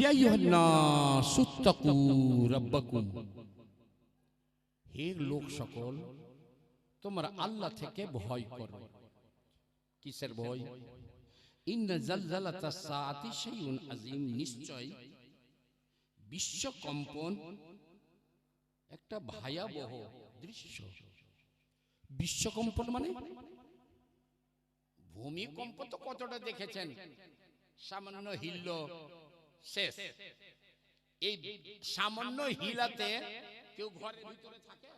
ইয়া আইয়ুহান নাস ইত্তাকু রাব্বাকুম, হে লোক সকল তোমরা আল্লাহ থেকে ভয় করো। কিসের ভয়? ইন্না জালজালাতাস সাআতি শাইউন আযীম, নিশ্চয় বিশ্বকম্পন একটা ভয়াবহ দৃশ্য। বিশ্বকম্পন মানে ভূমিকম্প তো কতটা দেখেছেন, সামান্য হিলল শেষ। এই সামান্য হিলাতে কেউ ঘরের ভিতরে থাকে?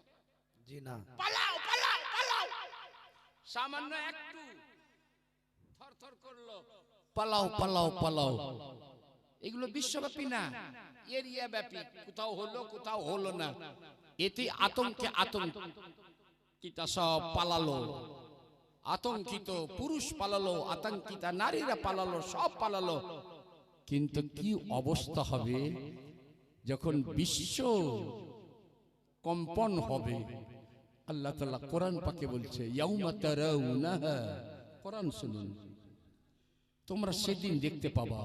জি না। পালাও পালাও পালাও, সামান্য একটু থরথর করলো, পালাও পালাও পালাও। এগুলো বিশ্বব্যাপী না, এরিয়া ব্যাপী। কোথাও হলো কোথাও হলো না, এতে আতঙ্কে আতঙ্কিত সব পালালো। আতঙ্কিত পুরুষ পালালো, আতঙ্কিতা নারীরা পালালো, সব পালালো। কিন্তু কি অবস্থা হবে যখন বিশ্ব কম্পন হবে? আল্লাহ তাআলা কোরআন পাকে বলছে, ইয়াউমা তারাউনাহা, কোরআন শুনুন, তোমরা সেদিন দেখতে পাবা,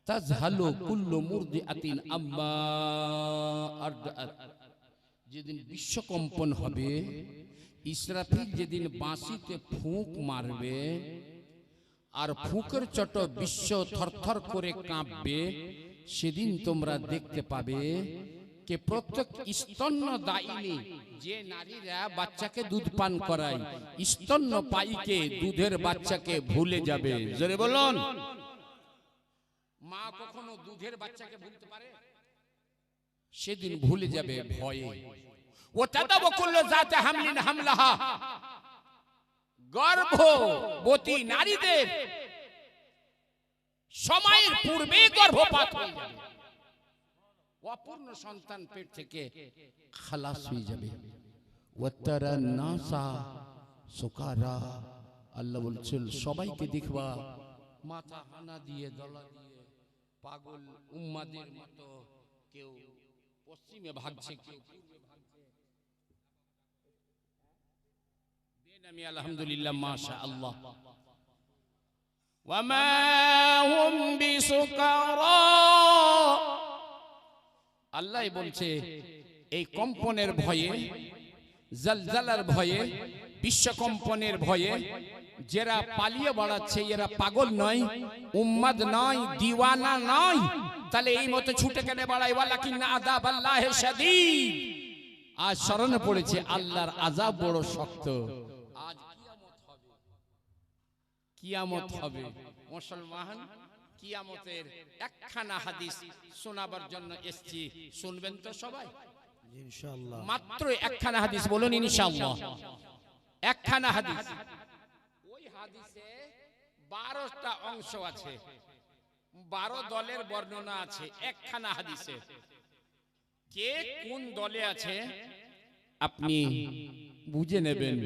তাজহালু কুল্লু মুরদিআতিন আম্মা আরদাআত, যেদিন বিশ্বকম্পন হবে, ইসরাফিল যেদিন বাঁশিতে ফুঁক মারবে আর ফুঁকের চট বিশ্ব থরথর করে কাঁপবে, সেদিন তোমরা দেখতে পাবে কে প্রত্যেক স্তন্যদায়িনী, যে নারীরা বাচ্চাকে দুধ পান করায়, স্তন্যপায়ীকে দুধের বাচ্চাকে ভুলে যাবে। জোরে বলুন। মা কখনো দুধের বাচ্চাকে ভুলতে পারে? সেদিন ভুলে যাবে ভয়ে। ও তাদাবু কুল্লু যাতে হামলিন হামলাহা, গর্ভবতী নারীদের সময়ের পূর্বে গর্ভপাত হয়ে যাবে, অপূর্ণ সন্তান পেট থেকে খালাস হয়ে যাবে। ওয়াতারা নাসা সুকারা, আল্লাহ বলছেন সবাইকে দেখবা মাথা হানা দিয়ে দলা দিয়ে পাগল উম্মাদের মতো, কেউ পশ্চিমে ভাগছে, কেউ পূর্বে ভাগছে। বেনামি আলহামদুলিল্লাহ, মাশাআল্লাহ। ওয়া মা হুম বিসুকারা, আল্লাহ বলছে এই কম্পনের ভয়ে, জালজালার ভয়ে, বিশ্বকম্পনের ভয়ে যারা পালিয়ে বেড়াচ্ছে এরা পাগল নয়, উম্মাদ নয়, দিওয়ানা নয়। তাহলে এই মতো ছুটে কেন বেড়ায়? ওয়ালাকিন্না আযাবাল্লাহি শাদীদ, আজ স্মরণে পড়েছে আল্লাহর আযাব বড় শক্ত। আজ কিয়ামত হবে। মুসলমান, কিয়ামতের একখানা হাদিস শোনাবার জন্য এসেছি, শুনবেন তো সবাই? ইনশাআল্লাহ। মাত্র একখানা হাদিস, বলুন ইনশাআল্লাহ। একখানা হাদিস, ওই হাদিসে 12টা অংশ আছে, 12 দলের বর্ণনা আছে একখানা হাদিসে। কে কোন দলে আছে আপনি বুঝে নেবেন।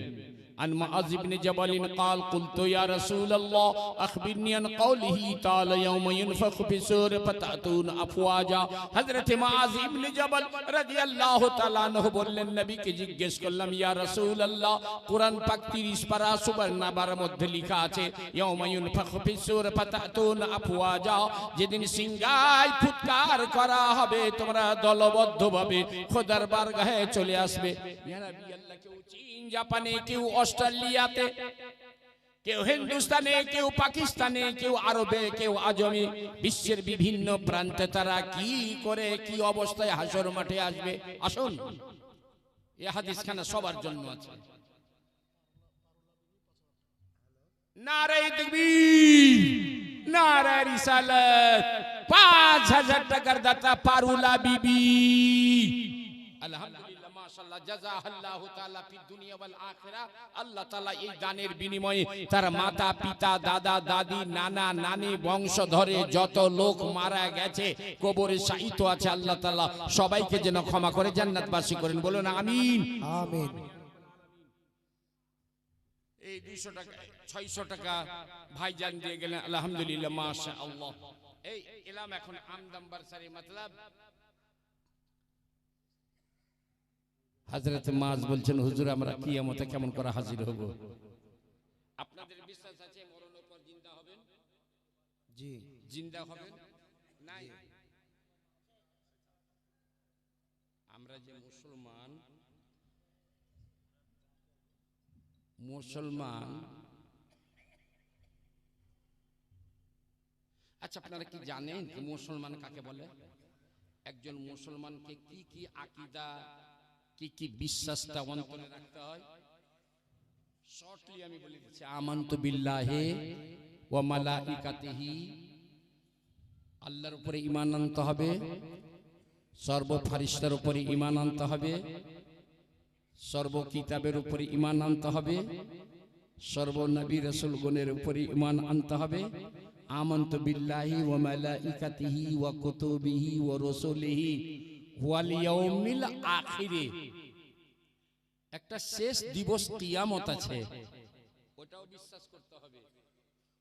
عن معاذ بن جبل قال قلت يا رسول الله أخبرني عن قوله تعالى يوم ينفخ في الصور فتأتون أفواجا। হযরত মুআয ইবনে জবল রাদিয়াল্লাহু তাআলা আনহু বললেন, নবীকে জিজ্ঞেস করলাম, ইয়া রাসূলুল্লাহ, কুরআন পাক 30 পারা সূরা নাবার মধ্যে লেখা আছে ইয়াউমা ইউনফাখু ফিস সূর ফাতাতুন আফওয়াজা, যেদিন সিংহায় ফুৎকার করা হবে তোমরা দলবদ্ধভাবে খোদার বারগাহে চলে আসবে। ইয়া নবী আল্লাহ, কেউ চীন জাপানে, কেউ অস্ট্রেলিয়াতে, কেউ হিন্দুস্তানে, কেউ পাকিস্তানে, কেউ আরবে, কেউ আজমে, বিশ্বের বিভিন্ন প্রান্তে তারা কি করে কি অবস্থায় হাসর মাঠে আসবে। আসুন, এই হাদিসখানা সবার জন্য আছে। নারায়ে তাকবীর, নারায়ে রিসালাত। 5000 টাকার দাতা পারুলা বিবি, আলহামদুলিল্লাহ, মাশাআল্লাহ, জাযাহাল্লাহু তাআলা ফিদ দুনিয়া ওয়াল আখিরা। আল্লাহ তাআলা এই দানের বিনিময়ে তার মাতা পিতা, দাদা দাদি, নানা নানি, বংশধরে যত লোক মারা গেছে, কবরে শায়িত আছে, আল্লাহ তাআলা সবাইকে যেন ক্ষমা করে জান্নাতবাসী করেন। বলুন আমিন। আমিন। এই 200 টাকা 600 টাকা ভাইজান দিয়ে গেলেন, আলহামদুলিল্লাহ, মাশাআল্লাহ। এই এলাম এখন আমদাম বারসারি, मतलब হযরত মুআয বলছেন, হুজুর আমরা কিয়ামতে কেমন করে হাজির হব? আপনাদের বিশ্বাস আছে মরণের পর জিন্দা হবেন? জি, জিন্দা হবেন। নাই। আমরা যে মুসলমান, আচ্ছা আপনারা কি জানেন মুসলমান কাকে বলে? একজন মুসলমানকে কি কি আকীদা, কি কি বিশ্বাসটা অন্তরে রাখতে হয় শর্টলি আমি বলে দিচ্ছি। আমানতু বিল্লাহি ওয়া মালাইকাতিহি, আল্লাহর উপরে ঈমান আনতে হবে, সর্ব ফেরেশতার উপরে ঈমান আনতে হবে, সর্ব কিতাবের উপরে ঈমান আনতে হবে, সর্ব নবী রাসূলগণের উপরে ঈমান আনতে হবে। আমানতু বিল্লাহি ওয়া মালাইকাতিহি ওয়া কুতুবিহি ওয়া রাসূলিহি ওয়াল ইয়াউমিল আখিরে, একটা শেষ দিবস কিয়ামত আছে, ওটাও বিশ্বাস করতে হবে।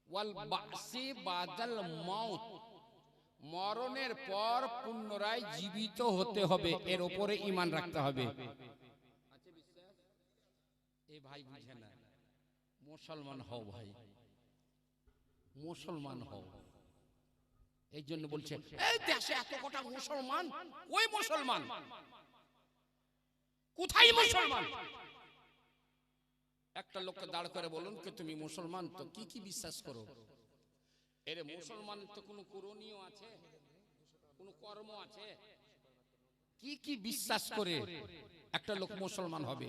ওয়াল বাসি বাদাল মাউত, মরণের পর পুনরায় জীবিত হতে হবে, এর উপরে ঈমান রাখতে হবে। আছে বিশ্বাস? এই ভাই বুঝে না, মুসলমান হও ভাই, মুসলমান হও। এই জন্য বলছে এই দেশে এত কটা মুসলমান, ওই মুসলমান কোথায় মুসলমান? একটা লোককে দাঁড় করে বলুন কি তুমি মুসলমান তো কি কি বিশ্বাস করো? এরে মুসলমান তো কোনো করণীয় আছে, কোনো কর্ম আছে? কি কি বিশ্বাস করে একটা লোক মুসলমান হবে?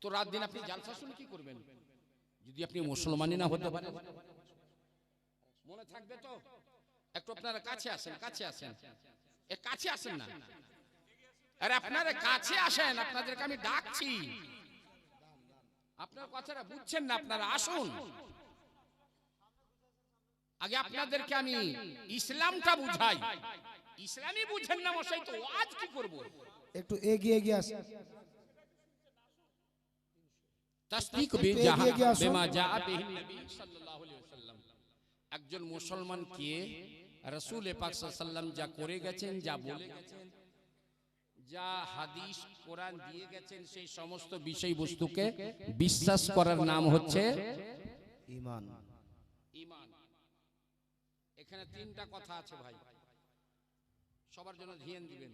তো রাত দিন আপনি জালসা শুনে কি করবেন যদি আপনি মুসলমানই না হতে পারেন? মনে থাকবে তো? একটু আপনারা কাছে আসেন, কাছে আসেন, এ কাছে আসেন না, আরে আপনারা কাছে আসেন, আপনাদেরকে আমি ডাকছি, আপনার কথাটা বুঝছেন না, আপনারা আসুন। আগে আপনাদেরকে আমি ইসলামটা বুঝাই, ইসলামই বুঝেন না মশাই, তো আজ কি করব? একটু এগিয়ে এগিয়ে আসেন। তাসদীক বিমা জাআ বিহি নবী সাল্লাল্লাহু আলাইহি ওয়াসাল্লাম, একজন মুসলমানকে রাসূল পাক সাল্লাল্লাহু আলাইহি ওয়াসাল্লাম যা করে গেছেন, যা বলে গেছেন, যা হাদিস কোরআন দিয়ে গেছেন, সেই সমস্ত বিষয়বস্তুকে বিশ্বাস করার নাম হচ্ছে ঈমান। ঈমান। এখানে তিনটা কথা আছে ভাই, সবার জন্য ধ্যান দিবেন।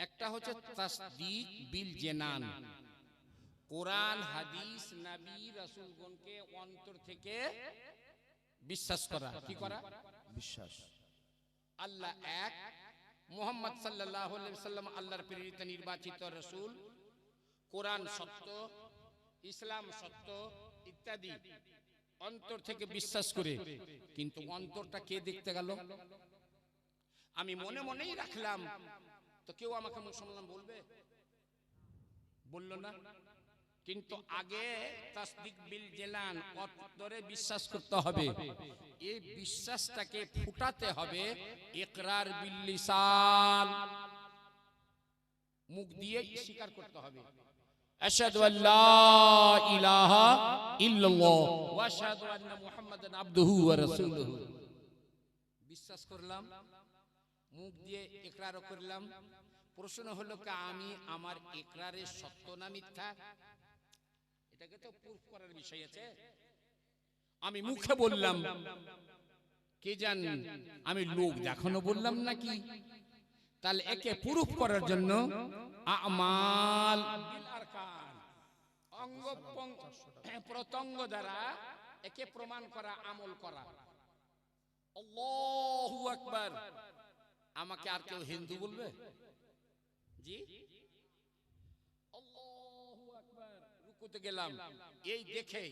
একটা হচ্ছে তাসদীক বিল জানান, কোরআন হাদিস নবী রাসূলগণকে অন্তর থেকে বিশ্বাস করা। কি করা? বিশ্বাস। আল্লাহ এক, মুহাম্মদ সাল্লাল্লাহু আলাইহি ওয়াসাল্লাম আল্লাহর প্রেরিত নির্বাচিত রাসূল, কোরআন সত্য, ইসলাম সত্য ইত্যাদি অন্তর থেকে বিশ্বাস করে। কিন্তু অন্তরটা কে দেখতে গেল? আমি মনে মনেই রাখলাম, তো কেউ আমাকে মুসলমান বলবে? বলল না। কিন্তু আগে তাসদীক বিল জানান, অন্তরে বিশ্বাস করতে হবে, এই বিশ্বাসটাকে ফুটাতে হবে ইকরার বিল লিসান, মুখ দিয়ে স্বীকার করতে হবে, আশহাদু আল্লা ইলাহা ইল্লাল্লাহ ওয়া আশহাদু আন্না মুহাম্মাদান আবদুহু ওয়া রাসূলুহু। বিশ্বাস করলাম, মুখ দিয়ে ইকরার করলাম। প্রশ্ন হলো কি আমি আমার ইকরারের সত্য না মিথ্যা? এটাকে তো প্রুফ করার বিষয় আছে। আমি মুখে বললাম, কে জানেন আমি লোক দেখানো বললাম নাকি? তাহলে একে প্রুফ করার জন্য আমাল বিল আরকান, অঙ্গ প্রত্যঙ্গ দ্বারা একে প্রমাণ করা, আমল করা। আল্লাহু আকবার। আমাকে আর কেউ হিন্দু বলবে? জি, আল্লাহু আকবার। রুকুতে গেলাম, এই দেখে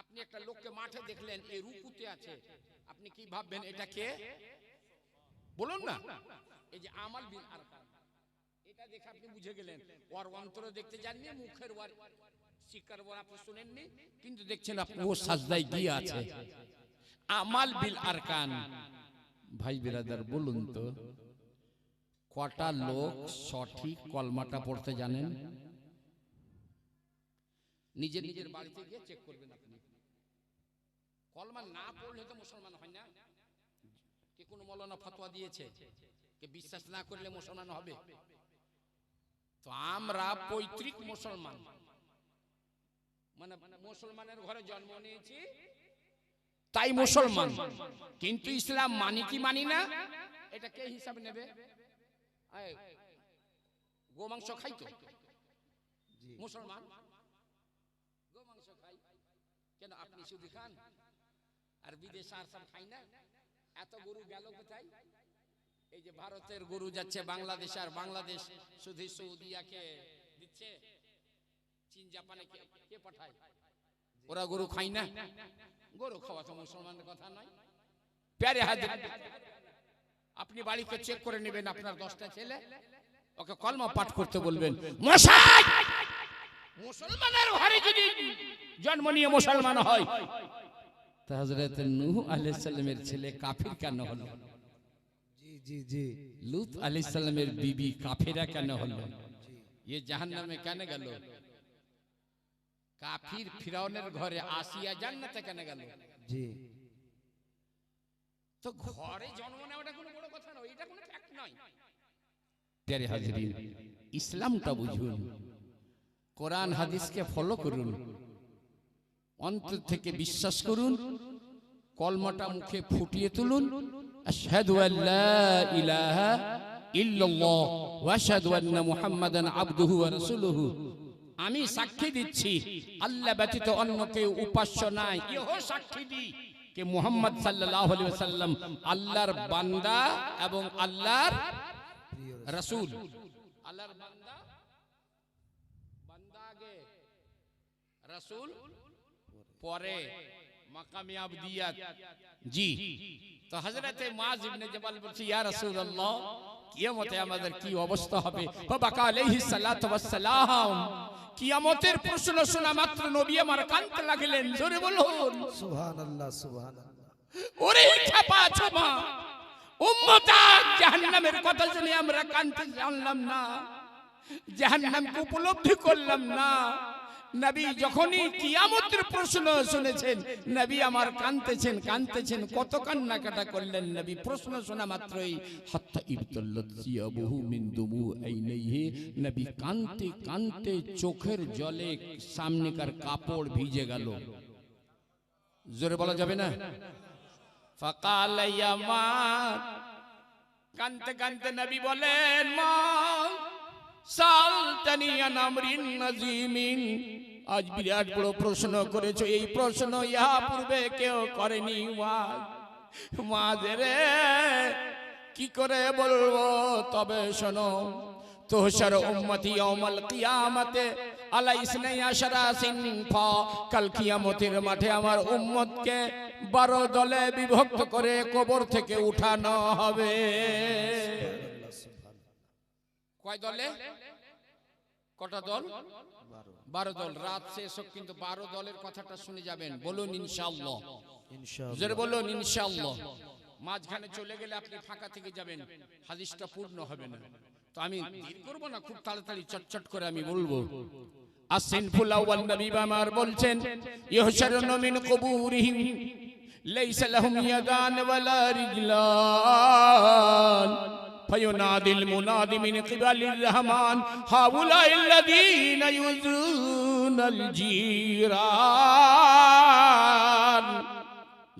আপনি একটা লোককে মাঠে দেখলেন এই রুকুতে আছে, আপনি কি ভাববেন এটা কে? বলুন না। এই যে আমাল বিল আরকান, এটা দেখে আপনি বুঝে গেলেন। ওর অন্তরে দেখতে যাননি, মুখের ওর স্বীকার ওর আপনি শুনেননি, কিন্তু দেখছেন আপনি ও সাজদায় গিয়ে আছে। আমাল বিল আরকান। ভাই বিরাদার বলুন তো, কটা লোক সঠিক কলমাটা পড়তে জানেন? নিজের নিজের বাড়িতে গিয়ে চেক করবেন আপনি। কলমা না পড়লে তো মুসলমান হয় না। কে কোন মৌলানা ফতোয়া দিয়েছে কে বিশ্বাস না করলে মুসলমান হবে? তো আমরা পৈতৃক মুসলমান, মানে মুসলমানের ঘরে জন্ম নিয়েছি, তাই মুসলমান। কিন্তু ইসলাম মানি কি মানি না, এটা কে হিসাব নেবে? গোমাংস খাই তো মুসলমান, গোমাংস খাই কেন? আপনি শুধু খান আর বিদেশ আর সব খাই না? এত গরু গেল কোথায়? এই যে ভারতের গরু যাচ্ছে বাংলাদেশ, আর বাংলাদেশ শুধু সৌদিয়াকে দিচ্ছে, চীন জাপানে কে পাঠায়? ওরা গরু খায় না? গরু খাওয়া তো মুসলমানের কথা নয়। প্যারে হাজির, আপনি বাড়িতে চেক করে নেবেন, আপনার 10টা ছেলে, ওকে কলমা পাঠ করতে বলবেন। মশাই, মুসলমানের ঘরে যদি জন্ম নিয়ে মুসলমান হয়, তা হযরত নূহ আলাইহিস সালামের ছেলে কাফির কেন হলো? জি জি জি। লূত আলাইহিস সালামের বিবি কাফিরা কেন হলো? ये জাহান্নামে কেন গেল? কাফির ফিরাউনের ঘরে আসিয়া জান্নাতে কেন গেল? জি। তো ঘরে জন্ম নেওয়াটা কোনো বড় কথা নয়, এটা কোনো ফ্যাক্ট নয়। প্যারে হাজিরিন, ইসলামটা বুঝুন, কোরআন হাদিসকে ফলো করুন, অন্তর থেকে বিশ্বাস করুন, কলমাটা মুখে ফুটিয়ে তুলুন, আশহাদু আল্লা ইলাহা ইল্লাল্লাহ ওয়া আশহাদু আন্না মুহাম্মাদান আবদুহু ওয়া রাসূলুহু। আমি সাক্ষী দিচ্ছি আল্লাহ ব্যতীত অন্য কেউ উপাস্য নাই। ইহো সাক্ষী দিই যে মুহাম্মদ সাল্লাল্লাহু আলাইহি ওয়াসাল্লাম আল্লাহর বান্দা এবং আল্লাহর রাসূল। আল্লাহর বান্দা, বান্দা আগে, রাসূল পরে, মাকামে আবদিয়াত। জি, তো হযরতে মুআয ইবনে জাবাল বলছে, ইয়া রাসূলুল্লাহ, কিয়ামতে আমাদের কি অবস্থা হবে? বাকা আলাইহিস সালাতু ওয়াস সালাম, কিয়ামতের প্রশ্ন শোনা মাত্র নবী আমার কাঁদতে লাগলেন। জোরে বলুন সুবহানাল্লাহ সুবহানাল্লাহ। ওরে খেপা ছোমা উম্মতা, জাহান্নামের কথা শুনে আমরা কাঁদতে জানলাম না, জাহান্নামকে উপলব্ধি করলাম না। নবী যখনই কিয়ামতের প্রশ্ন শুনেছেন, নবী আমার কাঁদতেছেন কাঁদতেছেন, কত কান্নাকাটা করলেন নবী প্রশ্ন শোনা মাত্রই। হাত্তা ইবতাল্লাত সিয়াবুহু মিন দুমুআইনাইহি, নবী কাঁদতে কাঁদতে চোখের জলে সামনেকার কাপড় ভিজে গেল। জোরে বলা যাবে না? ফাকাল ইয়া মা, কাঁদতে কাঁদতে নবী বলেন, মা সালতানি আন আমরিন নাজিমিন, আজ বিরাট বড় প্রশ্ন করেছো, এই প্রশ্ন ইহা পূর্বে কেউ করেনি। মাঝে রে কি করে বলবো, তবে শোনো, তুহশার উম্মতি ইয়াউমাল কিয়ামাতে আলা ইসনাই আশারা সিনফা, কাল কিয়ামতের মাঠে আমার উম্মতকে 12 দলে বিভক্ত করে কবর থেকে উঠানো হবে। কয় দলে? কটা দল? 12 দল। রাত শেষ হোক কিন্তু 12 দলের কথাটা শুনে যাবেন। বলুন ইনশাআল্লাহ, জোরে বলুন ইনশাআল্লাহ। মাঝখানে চলে গেলে আপনি ফাঁকা থেকে যাবেন, হাদিসটা পূর্ণ হবে না। তো আমি দেরি করব না, খুব তাড়াতাড়ি চটচট করে আমি বলবো। আসিনফুল আউয়াল, নবী আমার বলছেন, ইহশারুন মিন কুবুরিহিম লাইসা লাহুম ইয়াদান ওয়ালা রিজলান, ফায়ুনাদিল মুনাদি মিন কিবালির রহমান, হাউলাইল্লাযীনা ইউযুনাল জিরান।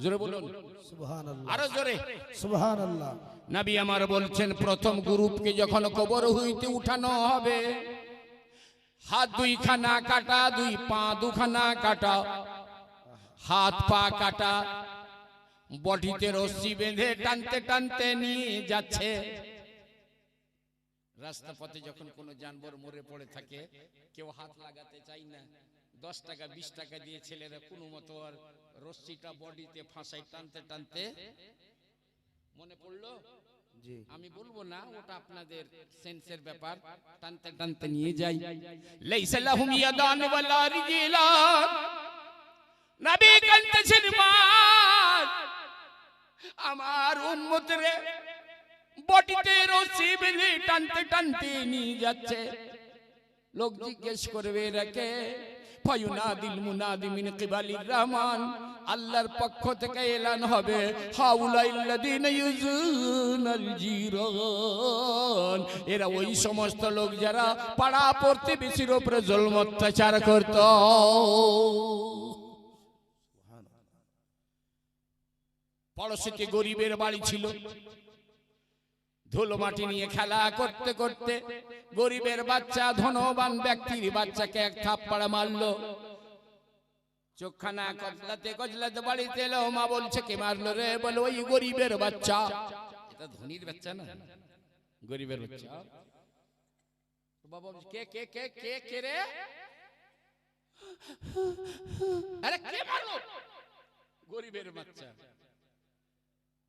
জোরে বলুন সুবহানাল্লাহ, আরো জোরে সুবহানাল্লাহ। নবী আমার বলছেন, প্রথম গ্রুপকে যখন কবর হইতে উঠানো হবে, হাত 2 খানা কাটা, 2 পা 2 খানা কাটা, হাত পা কাটা, বডিতে রশি বেঁধে টানতে টানতে নিয়ে যাচ্ছে। রাস্তা পথে যখন কোনো জানবর মরে পড়ে থাকে, কেউ হাত লাগাতে চাই না, 10 টাকা 20 টাকা দিয়ে ছেলেরা কোনো মতো আর রশিটা বডিতে ফাঁসাই, টানতে টানতে। মনে পড়লো? আমি বলবো না, ওটা আপনাদের সেন্সের ব্যাপার, টানতে টানতে নিয়ে যাই। লাইসা লাহুম ইয়াদান ওয়ালা রিজলান, নবী কাঁদতেছেন, মা আমার উম্মতের বডিতে রশি বেঁধে টানতে টানতে নিয়ে যাচ্ছে। লোক জিজ্ঞেস করবে এরাকে, ফায়ুনাদিল মুনাদি মিন কিবালির রহমান, আল্লাহর পক্ষ থেকে এলান হবে, হাউলাইল্লাযীনা ইউযুনাল জিরান, এরা ওই সমস্ত লোক যারা পাড়া প্রতিবেশীর উপরে জুলম অত্যাচার করত। পড়শিতে গরিবের বাড়ি ছিল। ধুলো মাটি নিয়ে খেলা করতে করতে গরিবের বাচ্চা ধনবান ব্যক্তির বাচ্চাকে এক থাপ্পড় মারলো। চোখখানা কজলাতে কজলাতে বাড়িতে এলো, মা বলছে কে মারলো রে? বলে ওই গরিবের বাচ্চা। এটা ধনীর বাচ্চা না, গরিবের বাচ্চা। বাবা কে কে কে কে কে রে? আরে কে মারলো? গরিবের বাচ্চা।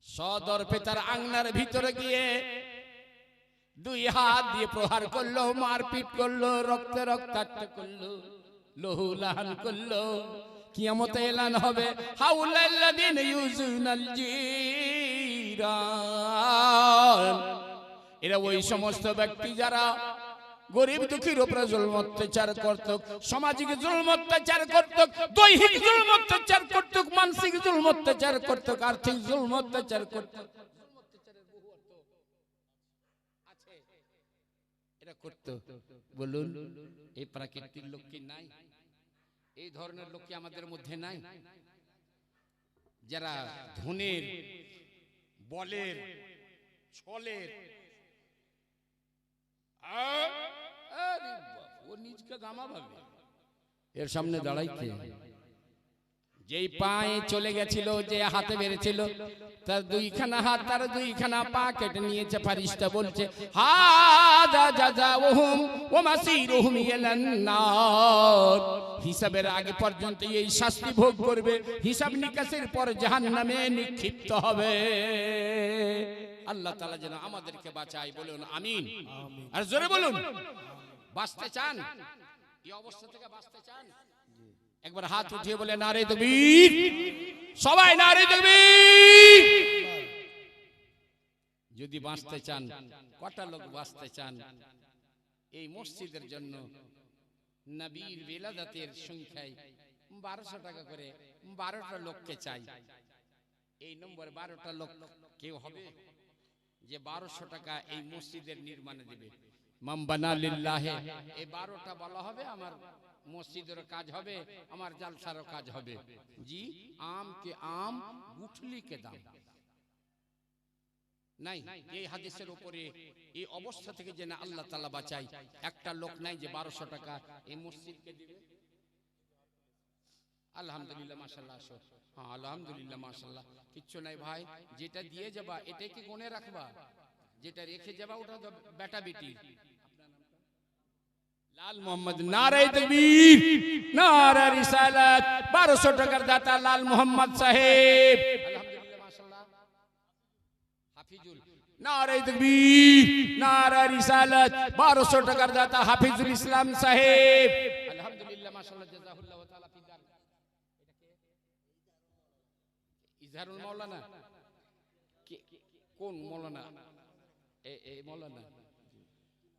সদর্পে তার আংনার ভিতরে গিয়ে দুই হাত দিয়ে প্রহার করলো, মারপিট করলো, রক্তে রক্তাক্ত করলো, লহুলাহান করলো। কিয়ামতে এলান হবে হাউলাল্লাযিন ইউযুনাল জিরান। এরা ওই সমস্ত ব্যক্তি যারা গরিব দুঃখীর উপরে জুলম অত্যাচার করত, সামাজিক জুলম অত্যাচার করত, দৈহিক জুলম অত্যাচার করত, মানসিক জুলম অত্যাচার করত, আর্থিক জুলম অত্যাচার করত। এটা করত। বলুন এই প্রাকৃতিক লোক কি নাই? এই ধরনের লোক কি আমাদের মধ্যে নাই? যারা ধনের, বলের, ছলের, ও নিজকে গামা ভাবে, এর সামনে দাঁড়াই কে? যেই পায়ে চলে গেছিল, যে হাতে বেড়েছিল, তার দুইখানা হাত তার দুইখানা পা কেটে নিয়েছে। ফারিস্তা বলছে হাদা জাযাউহুম ওয়া মাসিরুহুম ইলান নার। হিসাবের আগে পর্যন্ত এই শাস্তি ভোগ করবে, হিসাব নিকাশের পর জাহান্নামে নিক্ষিপ্ত হবে। আল্লাহ তাআলা যেন আমাদেরকে বাঁচায়, বলুন আমিন। আর জোরে বলুন। বাঁচতে চান? এই অবস্থা থেকে বাঁচতে চান? একবার হাত উঠিয়ে বলে নারে তাকবীর। সবাই নারে তাকবীর। যদি বাঁচতে চান, কটা লোক বাঁচতে চান? এই মসজিদের জন্য নবীর বেলাদাতের সংখ্যায় 1200 টাকা করে 12টা লোককে চাই। এই নম্বর 12টা লোক কেউ হবে যে 1200 টাকা এই মসজিদের নির্মাণে দেবে? মাম বানা লিল্লাহে, এই 12টা বলা হবে আমার মসজিদের কাজ হবে, আমার জালসারও কাজ হবে। জি, আম কে আম, গুঠলি কে দাম নাই। এই হাদিসের উপরে এই অবস্থা থেকে যেন আল্লাহ তাআলা বাঁচাই। একটা লোক নাই যে 1200 টাকা এই মসজিদকে দিবে। আলহামদুলিল্লাহ মাশাআল্লাহ। হ্যাঁ আলহামদুলিল্লাহ মাশাআল্লাহ। কিচ্ছু নাই ভাই, যেটা দিয়ে যাবা এটা কি গুনে রাখবা, যেটা রেখে যাবা ওটা তো বেটা বেটি। লাল মোহাম্মদ। নারে তাকবীর, নারে রিসালাত। 1200 টাকার দাতা লাল মোহাম্মদ সাহেব। আলহামদুলিল্লাহ মাশাআল্লাহ। হাফিজুল। নারে তাকবীর, নারে রিসালাত। 1200 টাকার দাতা হাফিজুল ইসলাম সাহেব। আলহামদুলিল্লাহ মাশাআল্লাহ। জাযাহুল্লাহু তাআলা ফিদার। এটা কে? ইজহারুল মাওলানা। কোন মাওলানা? এই মাওলানা।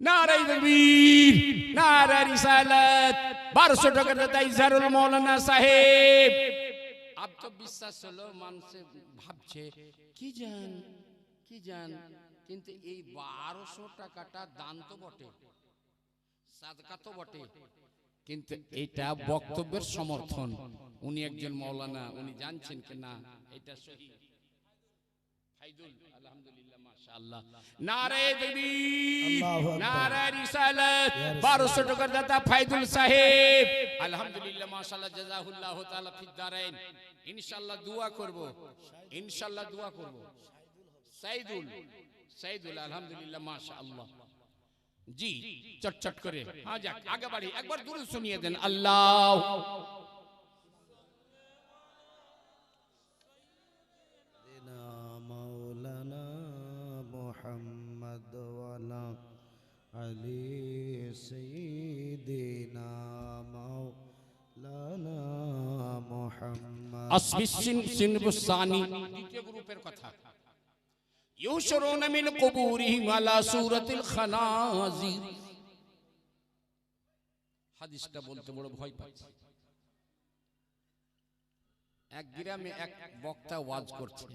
নারে তাকবীর, নারে রিসালাত। 1200 টাকার দাতা ইজহারুল মাওলানা সাহেব। আব তো বিশ্বাস হলো, মানুষ ভাবছে কি জান, কিন্তু এই 1200 টাকাটা দান তো বটে, সাদকা তো বটে, কিন্তু এটা বক্তব্যের সমর্থন। উনি একজন মাওলানা, উনি জানছেন কি না এটা সহি। ফাইদুল। আলহামদুলিল্লাহ মাশাআল্লাহ। নারে তাকবীর, নারে রিসালাত। 1200 টাকার দাতা ফাইদুল সাহেব। আলহামদুলিল্লাহ মাশাআল্লাহ। জাযাহুল্লাহু তাআলা ফিদ দারাইন। ইনশাআল্লাহ দোয়া করব, ইনশাআল্লাহ দোয়া করব। সাইদুল। আলহামদুলিল্লাহ মাশাআল্লাহ। জি চটচট করে। হ্যাঁ যাক আগে বাড়ি, একবার দুরূদ শুনিয়ে দেন। আল্লাহ মাওলানা মুহাম্মদ ওয়ালা আলি সাইয়্যিদিনা মাওলানা মুহাম্মদ। আসবিসিন সিনবুসানি দ্বিতীয় গ্রুপের কথা। ইউশরুনা মিন কুবুরিহিম আলা সূরাতিল খানাজির। হাদিসটা বলতে বড় ভয় পাচ্ছি। এক গ্রামে এক বক্তা ওয়াজ করছে,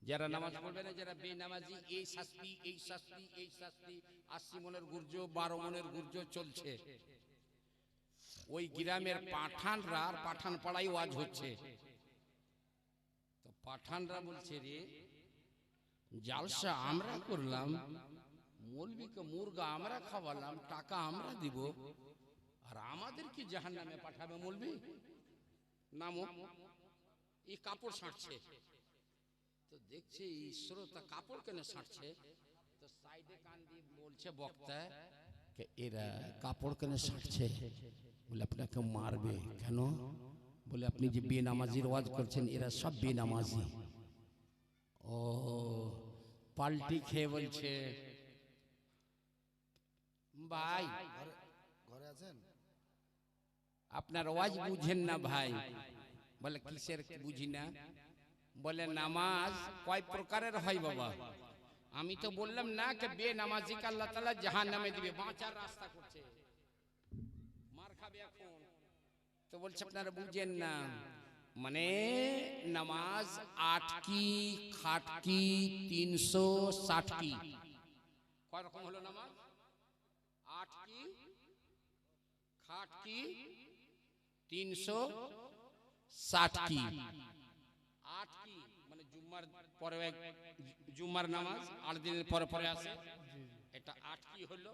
যারা নামাজ পড়বে না, যারা বেনামাজি, এই শাস্তি, এই শাস্তি, এই শাস্তি। 80 মনের গুর্জ, 12 মনের গুর্জ চলছে। ওই গ্রামের পাঠানরা, পাঠান পাড়ায় ওয়াজ হচ্ছে। তো পাঠানরা বলছে রে জালসা আমরা করলাম, মৌলবীকে মুরগা আমরা খাওয়ালাম, টাকা আমরা দিব, আর আমাদের কি জাহান্নামে পাঠাবে মৌলবী? নামো, এই কাপড় ছাঁটছে। তো দেখছে শ্রোতা কাপড় কেন ছাঁটছে, তো সাইডে কান দিয়ে বলছে বক্তা, এরা কাপড় কেন ছাঁটছে? বলে আপনাকে মারবে। কেন? বলে আপনি যে বেনামাজির ওয়াজ করছেন, এরা সব বেনামাজি। ও পাল্টি খেয়ে বলছে, ভাই ঘরে আছেন? আপনার ওয়াজ বুঝেন না ভাই। বলে কিসের বুঝি না? বলে নামাজ কয় প্রকারের হয় বাবা? আমি তো বললাম না কে বেনামাজিকে আল্লাহ তাআলা জাহান্নামে দিবে, বাঁচার রাস্তা করছে, মার খাবে এখন। তো বলছে আপনারা বুঝেন না, মানে নামাজ 8 কি খাট কি 360 কি। কয় রকম হলো নামাজ? 8 কি খাট কি 360 কি। 8 কি মানে জুম্মার পরে জুম্মার নামাজ 8 দিনের পরে পরে আসে, এটা 8 কি হলো।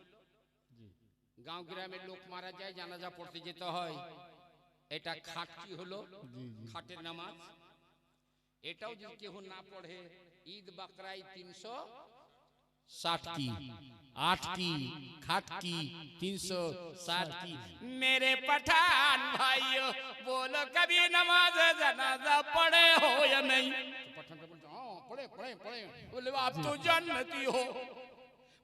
গাঁও গ্রামের লোক মারা যায়, জানাজা পড়তে যেতে হয়, এটা খাট কি হলো, খাটের নামাজ। এটাও যদি কেউ না পড়ে, ঈদ বকরাই 360 কি। 8 কি খাট কি 360 की। मेरे पठान भाइयों बोलो कभी नमाज जनाजा पढ़े हो या नहीं? तो पठान तो बोलते हाँ पढ़े पढ़े पढ़े। बोले आप तो जन्नती हो।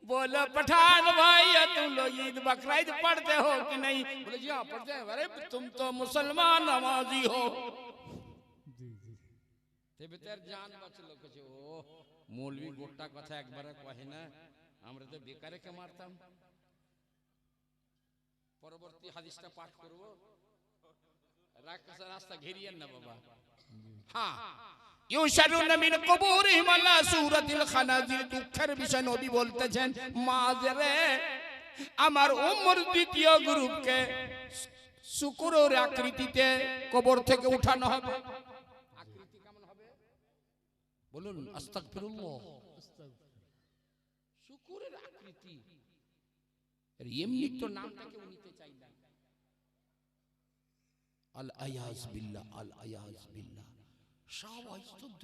बोलो पठान भाई तुम लोग ईद बकरीद पढ़ते हो कि नहीं? बोले जी हाँ पढ़ते हैं। अरे तुम तो मुसलमान नमाजी हो। ते बेचार जान बचलो कुछ। ओ मौलवी गोटा कथा एक बार कहे ना, আমরা তো বেকারে কে মারতাম। পরবর্তী হাদিসটা পাঠ করব, রাস্তা ঘেরিয়েন না বাবা। হ্যাঁ, ইউশারুনা মিন কুবুরিহিম আলা সূরাতিল খানাজির। দুঃখের বিষয় নবী বলতেছেন, মাযরে আমার উম্মর দ্বিতীয় গ্রুপকে শুকরের আকৃতিতে কবর থেকে উঠানো হবে। আকৃতি কেমন হবে বলুন? আস্তাগফিরুল্লাহ। শুকুরের আকৃতি, এমনি তো নামটা কেউ নিতে চাই না। আল আয়াজ বিল্লাহ, আল আয়াজ বিল্লাহ। সবাই স্তব্ধ।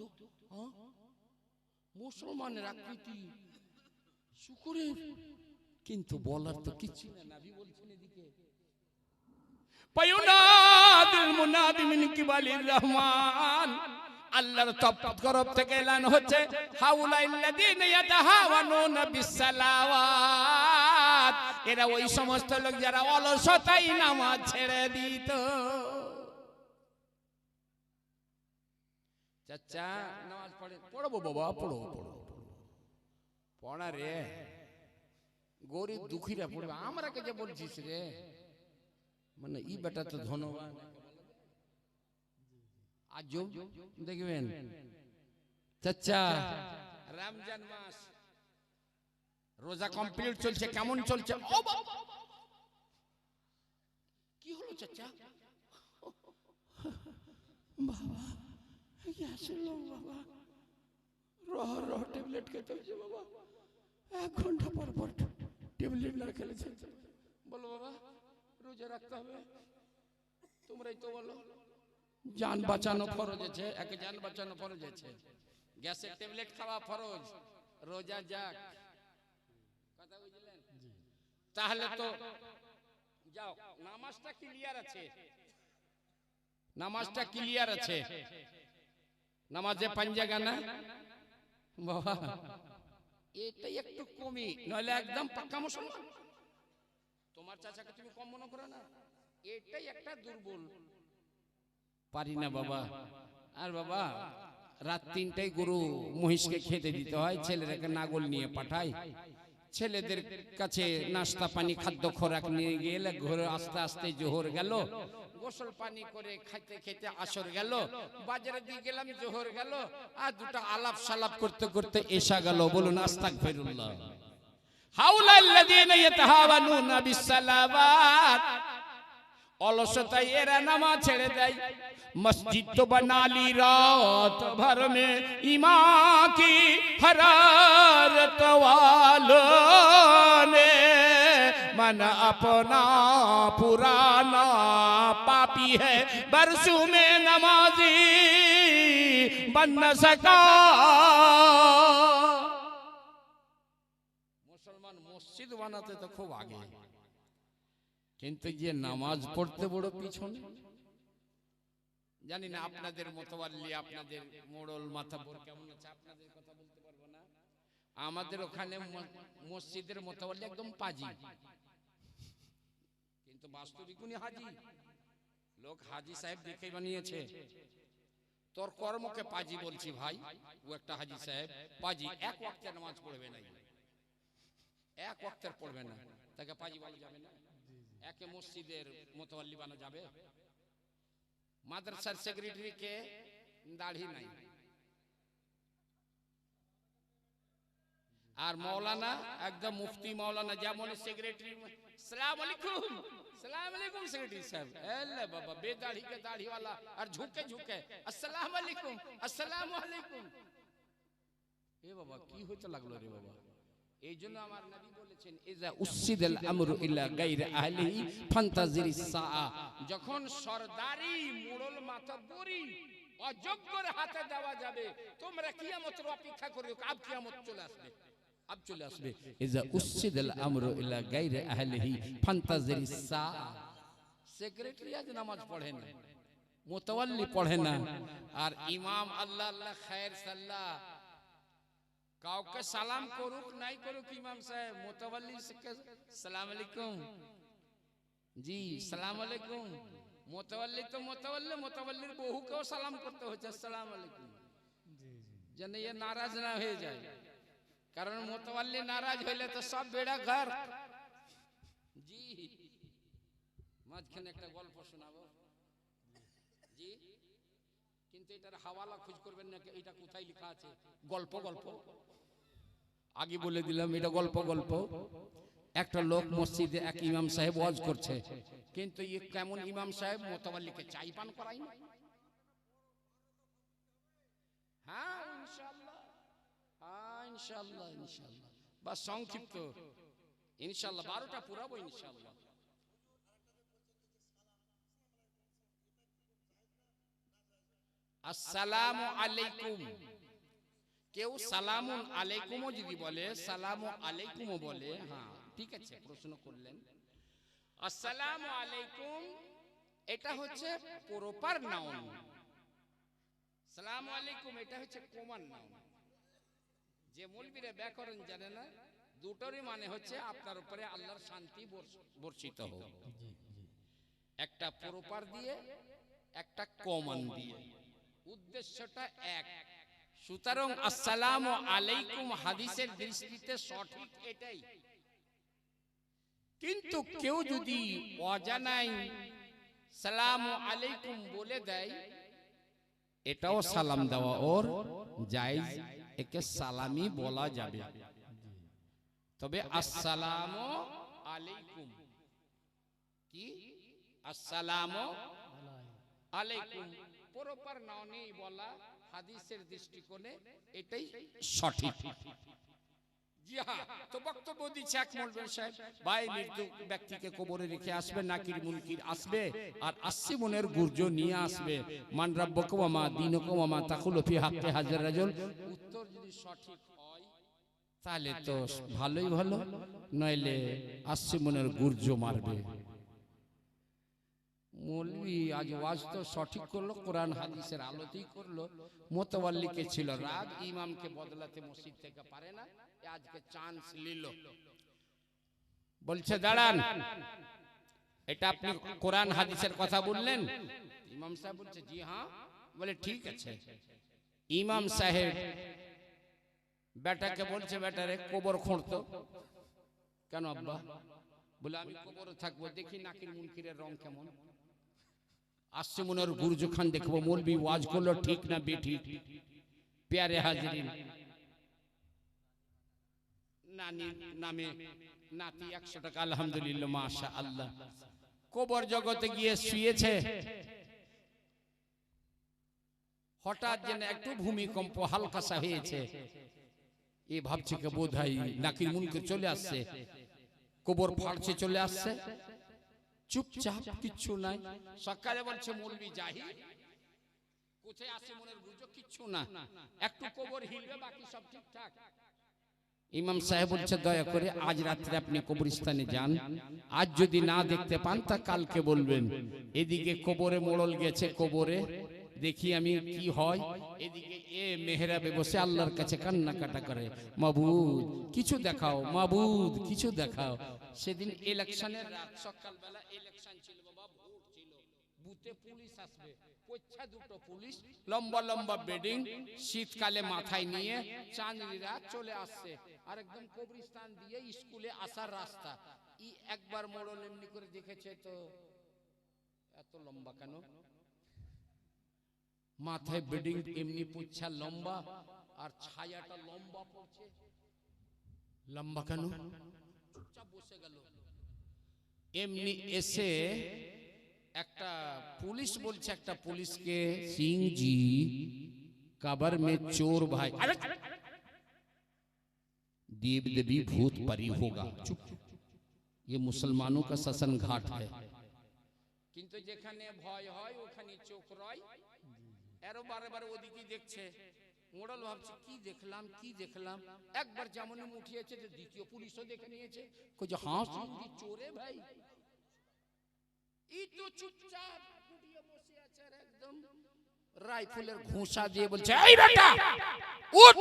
মুসলমানের আকৃতি শুকুরের, কিন্তু বলার তো কিছু না। নবী বলছেন এদিকে পায়ুনাদিল মুনাদি মিন কিবালির রহমান, আল্লাহর তরফ থেকে এলান হচ্ছে, হাউলাইল্লাযীনা ইয়াতাহাওয়ানুনা বিসসালাওয়াত। এরা ওই সমস্ত লোক যারা অলসতায় নামাজ ছেড়ে দিত। চাচা নামাজ পড়বো বাবা, পড়ো পড়ো পড়া রে, গরিব দুঃখীরা পড়বে, আমরা কে যে বলছিস রে, মানে ই বেটা তো ধনবান। আজ দেখবেন চাচা রমজান মাস, রোজা কমপ্লিট চলছে, কেমন চলছে? ও বাবা কি হলো চাচা? বাবা গ্যাস হলো বাবা, রহ ট্যাবলেট খেতে হচ্ছে বাবা, 1 ঘন্টা পর পর ট্যাবলেট না খেলে চলছে। বলো বাবা রোজা রাখতে হবে, তোমরাই তো বলো। জান বাঁচানো ফরজ আছে, একে জান বাঁচানো ফরজ আছে, গ্যাসের ট্যাবলেট খাওয়া ফরজ, রোজা যাক। কথা বুঝলেন? তাহলে তো যাও, নামাজটা ক্লিয়ার আছে, নামাজটা ক্লিয়ার আছে। নামাজে পাঞ্জা না বাবা, এটা একটু কমই, নইলে একদম পাক্কা মুসলমান। তোমার চাচাকে তুমি কম মনে করো না, এটাই একটা দুর্বল। পারি না বাবা। আর বাবা রাত 3টায় গরু মহিষকে খেতে দিতে হয়, ছেলেরাকে নাগল নিয়ে পাঠায়, ছেলেদের কাছে নাস্তা পানি খাদ্য খোরাক নিয়ে গেলে ঘরে আস্তে আস্তে জোহর গেল, গোসল পানি করে খেতে খেতে আসর গেল, বাজারে দিয়ে গেলাম জোহর গেল, আর দুটো আলাপ সালাপ করতে করতে এশা গেল। বলুন আস্তাগফিরুল্লাহ। হাউলাল্লাযীনা ইয়াতাহাওয়ানুনা বিসসালাওয়াত, অলসতায় এরা নামাজ ছেড়ে দেয়। मस्जिद तो बना ली रात भर में इमाम की हरारत वालों ने, मन अपना पुराना पापी है बरसों में नमाजी बन न सका। मुसलमान मस्जिद बनाते तो खूब आगे, কিন্তু যে নামাজ পড়তে বড় পিছনে। জানি না আপনাদের মোতাওয়াল্লি, আপনাদের মোড়ল মাথাবর কেমন আছে, আপনাদের কথা বলতে পারবো না। আমাদের ওখানে মসজিদের মোতাওয়াল্লি একদম পাজি, কিন্তু বাস্তবিক উনি হাজি। লোক হাজি সাহেব দেখে বানিয়েছে। তোর কর্মকে পাজি বলছি ভাই, ও একটা হাজি সাহেব পাজি। এক ওয়াক্তের নামাজ পড়বে না, এক ওয়াক্তের পড়বে না, তাকে পাজি বলা যাবে না? একে মসজিদের মোতাওয়াল্লি বানা যাবে? মাদ্রাসার সেক্রেটারি কে দাড়ি নাই, আর মৌলানা একদম মুফতি মৌলানা যেমন সেক্রেটারি, সালাম আলাইকুম, সালাম আলাইকুম সেক্রেটারি সাহেব, এলে বাবা বেদাড়ি কে দাড়ি वाला আর ঝুঁকে ঝুঁকে আসসালামু আলাইকুম, আসসালামু আলাইকুম। এ বাবা কি হতে লাগলো রে বাবা? এই জন্য আমার নবী বলেছেন, ইজা উসিদাল আমরু ইলা গায়রি আহলিহি ফান্তাজিরিস সাআ, যখন সরদারি মোড়ল মাতব্বরি অযোগ্যর হাতে দেওয়া যাবে, তোমরা কিয়ামতের অপেক্ষা করো, আব কিয়ামত চলে আসবে, আব চলে আসবে। ইজা উসিদাল আমরু ইলা গায়রি আহলিহি ফান্তাজিরিস সাআ। সেক্রেটারি আজ নামাজ পড়ে না, মুতাওয়াল্লি পড়ে না, আর ইমাম আল্লাহ আল্লাহ খায়ের সাল্লাহ কাউকে সালাম করুক নাই করুক, ইমাম সাহেব মুতাওয়াল্লি সালাম আলাইকুম জি, সালাম আলাইকুম। মুতাওয়াল্লি তো মুতাওয়াল্লি, মুতাওয়াল্লির বহুকেও সালাম করতে হচ্ছে আসসালামু আলাইকুম, যেন এ নারাজ না হয়ে যায়। কারণ মুতাওয়াল্লি নারাজ হইলে তো সব বেড়া ঘর। জি, মাঝখানে একটা গল্প শোনাবো জি, কিন্তু এটার হাওয়ালা খোঁজ করবেন না, এটা কোথায় লেখা আছে। গল্প গল্প আগে বলে দিলাম, এটা গল্প গল্প। একটা লোক মসজিদে এক ইমাম সাহেব ওয়াজ করছে, কিন্তু এই কেমন ইমাম সাহেব, মুতাওয়াল্লিকে চাই পান করাই না। হ্যাঁ ইনশাআল্লাহ, হ্যাঁ ইনশাআল্লাহ, ইনশাআল্লাহ বাস সংক্ষিপ্ত, ইনশাআল্লাহ 12টা পুরাবো ইনশাআল্লাহ। আসসালামু আলাইকুম, কেউ সালামুন আলাইকুমও যদি বলে, সালামু আলাইকুমও বলে, হ্যাঁ ঠিক আছে, প্রশ্ন করলেন। আসসালামু আলাইকুম এটা হচ্ছে প্রপার নাউন, সালামু আলাইকুম এটা হচ্ছে কমন নাউন। যে মৌলবীরা ব্যাকরণ জানে না, দুটোরই মানে হচ্ছে আপনার উপরে আল্লাহর শান্তি বর্ষিত হোক। একটা প্রপার দিয়ে, একটা কমন দিয়ে, উদ্দেশ্যটা এক। সুতরাং আসসালামু আলাইকুম হাদিসের দৃষ্টিতে সঠিক এটাই। কিন্তু কেউ যদি অজানাই সালামু আলাইকুম বলে দেয়, এটাও সালাম দেওয়া ওর জায়েজ, একে সালামি বলা যাবে। তবে আসসালামু আলাইকুম কি, আসসালামু আলাইকুম প্রপার নাউনেই বলা, হাদিসের দৃষ্টিকোণে এটাই সঠিক। জি হ্যাঁ, তো বক্তব্য দিচ্ছে এক মৌলবী সাহেব, ভাই মৃত্যু ব্যক্তিকে কবরে রেখে আসবে, নাকির মুনকির আসবে, আর 80 মনের গুর্জ নিয়ে আসবে। মান রাব্বুকুম ওয়া মা দীনুকুম ওয়া মা তাকুলু ফি হাক্কি হাজার রাজুল। উত্তর যদি সঠিক হয় তাহলে তো ভালোই ভালো, নইলে 80 মনের গুর্জ মারবে। মৌলবী আজ ওয়াজ তো সঠিক করলো, কোরআন হাদিসের আলোতেই করলো। মুতাওয়াল্লিকে ছিল রাগ, ইমামকে বদলাতে মসজিদ থেকে পারে না, আজকে চান্স নিল। বলছে দাঁড়ান, এটা আপনি কোরআন হাদিসের কথা বললেন? ইমাম সাহেব বলছে জি হ্যাঁ। বলে ঠিক আছে। ইমাম সাহেব বেটাকে বলছে, বেটারে কবর খুঁড়তো কেন আব্বা? বলে আমি কবরে থাকবো, দেখি নাকির মুনকিরের রং কেমন, 80 মনের গুরুজ খান দেখবো। মৌলবী ওয়াজ করলো ঠিক না বেঠিক? প্যারে হাজরিন, নানি নামে নাতি 100 টাকা আলহামদুলিল্লাহ মাশাআল্লাহ, কবর জগতে গিয়ে শুয়েছে, হঠাৎ যেন একটু ভূমিকম্প হালকাসা হয়েছে, এ ভাবছে কে বোধ হয় নাকির মুনকে চলে আসছে, কবর ফাড়ছে চলে আসছে, চুপচাপ কিচ্ছু নাই। সকালে বলছে মৌলবি জাহিদ কোথায় আসে মনের বুঝো, কিচ্ছু না, একটু কবর হিলবে বাকি সব ঠিকঠাক। ইমাম সাহেব বলছে দয়া করে আজ রাত্রে আপনি কবরস্থানে যান, আজ যদি না দেখতে পান তা কালকে বলবেন। এদিকে কবরে মোড়ল গেছে, কবরে দেখি আমি কি হয়, এদিকে এ মেহরাবে বসে আল্লাহর কাছে কান্নাকাটা করে, মাবুদ কিছু দেখাও, মাবুদ কিছু দেখাও। সেদিন ইলেকশনের রাত, সকালবেলা ইলেকশন ছিল বাবা, ভোট ছিল, বুথে পুলিশ আসবে, পয়সা দুটো পুলিশ, লম্বা লম্বা বেডিং, শীতকালে মাথায় নিয়ে চাঁদনিরা চলে আসছে, আর একদম কবরস্থান দিয়ে স্কুলে আসার রাস্তা। ই একবার মোড়ল এমনি করে দেখেছে, তো এত লম্বা কেন, মাথায় বেডিং এমনি পয়সা লম্বা, আর ছায়াটা লম্বা পড়ছে, লম্বা কেন, চুপচাপ বসে গেল। এমনি এসে একটা পুলিশ বলছে একটা পুলিশকে, সিং জি कबर में चोर भाई, देव देवी भूत परी होगा, चुप, ये मुसलमानों का शसन घाट है। কিন্তু যেখানে ভয় হয় ওখানে চোখ রয়, এরও বারে বারে ওদিকে দেখছে। মোড়ল ভাবছে কি দেখলাম কি দেখলাম, একবার যেমন উঠিয়েছে যে দ্বিতীয় পুলিশও দেখে নিয়েছে, কই যে হাঁ সিংহি চোরে ভাই, ই তো চুপচাপ গুটিয়ে বসে আছে, আর একদম রাইফেলের ঘুষা দিয়ে বলছে এই বেটা উঠ।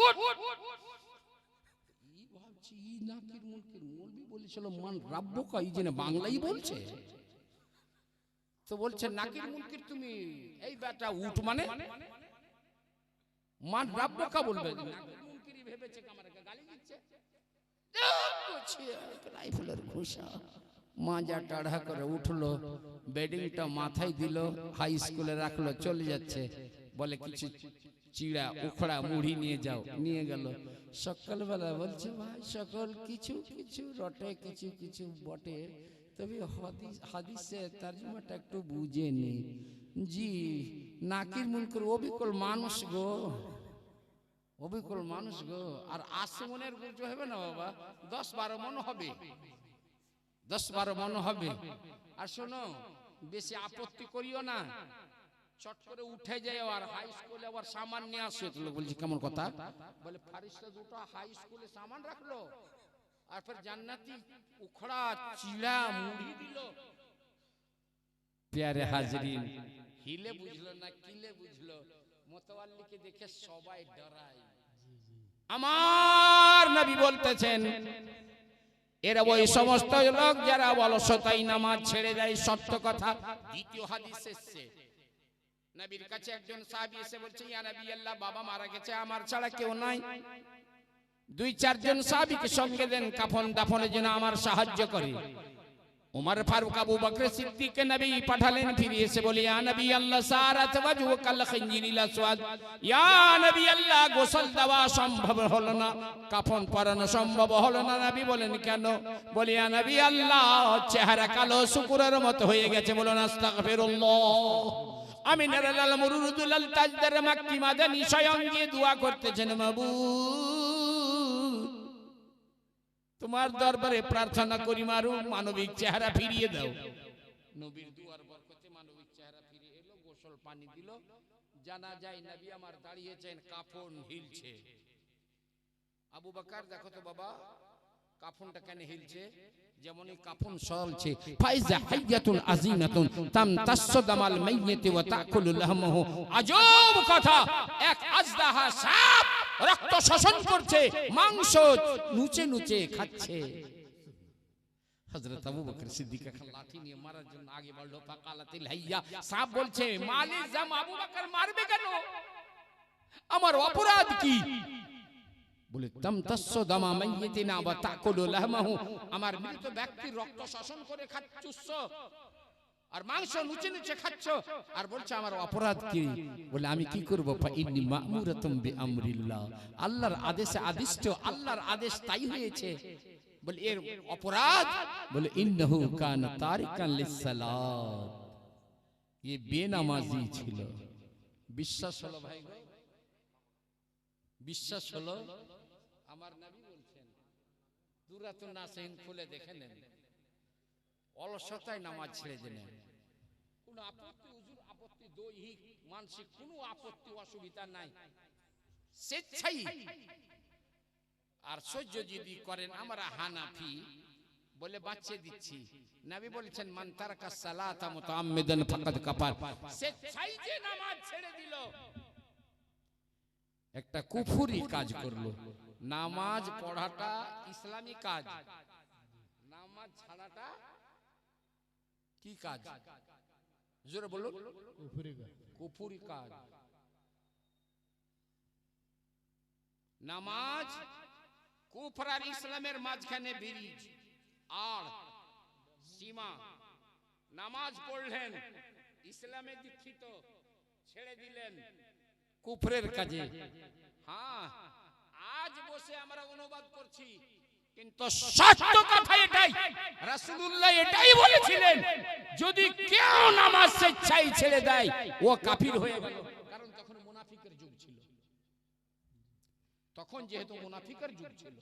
ই ভাবছি ই নাকির মুলকির মৌলবি বলেছিল মান রাব্বকা, এই যে বাংলাই বলছে, তো বলছে নাকির মুলকির তুমি এই বেটা উঠ মানে মান রাব্বকা বলবে, নাকির মুলকিরই ভেবেছে আমাকে গালি দিচ্ছে, রাইফেলের ঘুষা, মাজা টাড়া করে উঠলো, বেডিংটা মাথায় দিল, হাই স্কুলে রাখলো, চলে যাচ্ছে, বলে কিছু চিড়া উখড়া মুড়ি নিয়ে যাও, নিয়ে গেল। সকালবেলা বলছে ভাই সকল কিছু কিছু রটে, কিছু কিছু বটে, তবে হাদিসে তরজমাটা একটু বুঝে নি জি, নাকির মুলকের অবিকল মানুষ গো, অবিকল মানুষ গো, আর ৮০ মনের গুজ হবে না বাবা, ১০-১২ মন হবে, ১০-১২ মন হবে। আর শোনো বেশি আপত্তি করিও না, চট করে উঠে যায়, আর হাই স্কুলে আবার সামান নিয়ে আসে। তো লোক বলছে কেমন কথা, বলে ফারিস্তা দুটো হাই স্কুলে সামান রাখলো, আর ফের জান্নাতি উখড়া চিড়া মুড়ি দিল। প্যারে হাজরিন, হিলে বুঝলো না কিলে বুঝলো, মোতাওয়াল্লিকে দেখে সবাই ডরায়। আমার নবী বলতেছেন এরা ওই সমস্ত লোক যারা অলসতাই নামাজ ছেড়ে দেয়, সত্য কথা। দ্বিতীয় হাদিস এসেছে, নবীর কাছে একজন সাহাবী এসে বলছে ইয়া নবী আল্লাহ, বাবা মারা গেছে, আমার ছাড়া কেউ নাই, ২-৪ জন সাহাবীকে সঙ্গে দেন, কাফন দাফনের জন্য আমার সাহায্য করে। উমর ফারুক আবু বকর সিদ্দিককে নবী পাঠালেন, ফিরে এসে বলে ইয়া নবী আল্লাহ সারাত ওয়াজহু কাল খিনজিরিল আসওয়াদ, ইয়া নবী আল্লাহ গোসল দেওয়া সম্ভব হলো না, কাফন পরানো সম্ভব হলো না। নবী বলেন কেন, বলে ইয়া নবী আল্লাহ চেহারা কালো শুকুরের মতো হয়ে গেছে, বলুন আস্তাগফিরুল্লাহ। আমিনার আল মুরুদুল আল তাজদার মাক্কি মাদানী স্বয়ং গিয়ে দোয়া করতেছেন, মাবুদ তোমার দরবারে প্রার্থনা করি মারু মানবিক চেহারা ফিরিয়ে দাও। নবীর দুয়ার বরকতে মানবিক চেহারা ফিরে এলো, গোসল পানি দিল, জানা যায় নবী আমার দাঁড়িয়েছেন, কাফন হিলছে। আবু বকর দেখো তো বাবা কাফনটা কেন হিলছে, যেমন এই কাফন চলছে, ফাইজা হাইয়াতুন আযীমাতুন তামতাসদামাল মাইয়িতি ওয়া তাকুলু লাহমাহু, আজব কথা, এক আজদাহা সাপ রক্ত শোষণ করছে, মাংস নুচে নুচে খাচ্ছে। হযরত আবু বকর সিদ্দিক এখন লাঠি নিয়ে মারার জন্য আগে বাড়লো, ফাকালাতিল হাইয়া, সাপ বলছে মালিক জাম, আবু বকর মারবে কেন, আমার অপরাধ কি, বলে তামতাসদামা মাইয়িতিনা ওয়া তাকুলু লাহমাহু, আমার মৃত ব্যক্তির রক্ত শোষণ করে খাচ্ছুস, আর মাংস নুচে নুচে খাচ্ছ, আর বলছে আমার অপরাধ কি, বলে আমি কি করব, ফাইন্নী মা'মুরাতুম বিআমরিল্লাহ, আল্লাহর আদেশে আদিষ্ট, আল্লাহর আদেশ তাই হয়েছে। বলে এর অপরাধ, বলে ইন্নাহু কানা তারিকান লিসসালাত, এ বেনামাজি ছিল। বিশ্বাস হলো ভাই গো? বিশ্বাস হলো? আমার নবী বলছেন, দুরাতুন নাসিন খুলে দেখে নেন, অলসতায় নামাজ ছেড়ে দেন। কোনো আপত্তি, হুজুর আপত্তি, দৈহিক মানসিক কোনো আপত্তি অসুবিধা নাই, স্বেচ্ছাই আর সহ্য যদি করেন। আমরা হানাফি বলে বাঁচিয়ে দিচ্ছি। নবী বলেছেন মান তারাকা সালাতা মুতাআম্মিদান ফাকাদ কাফার, স্বেচ্ছাই যে নামাজ ছেড়ে দিল একটা কুফরি কাজ করলো। নামাজ পড়াটা ইসলামী কাজ, নামাজ ছাড়াটা কি কাজ? জোরে বলুন। কুফরি কাজ। নামাজ কুফর আর ইসলামের মাঝখানে ব্রিজ আর সীমা। নামাজ পড়লেন, ইসলামে দীক্ষিত, ছেড়ে দিলেন কুফরের কাজে। হ্যাঁ, আজ বসে আমরা অনুবাদ করছি, কিন্তু সত্য কথা এটাই, রাসূলুল্লাহ এটাই বলেছিলেন, যদি কেউ নামাজ স্বেচ্ছায় ছেড়ে দেয় ও কাফির হয়ে গেল। কারণ তখন মুনাফিকের যুগ ছিল, তখন যেহেতু মুনাফিকের যুগ ছিল।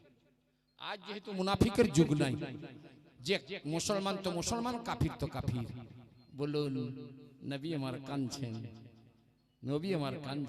আজ যেহেতু মুনাফিকের যুগ নাই, যে মুসলমান তো মুসলমান, কাফির তো কাফির। বলুন, নবী আমার কাঁদছেন, নবী আমার কাঁদছেন।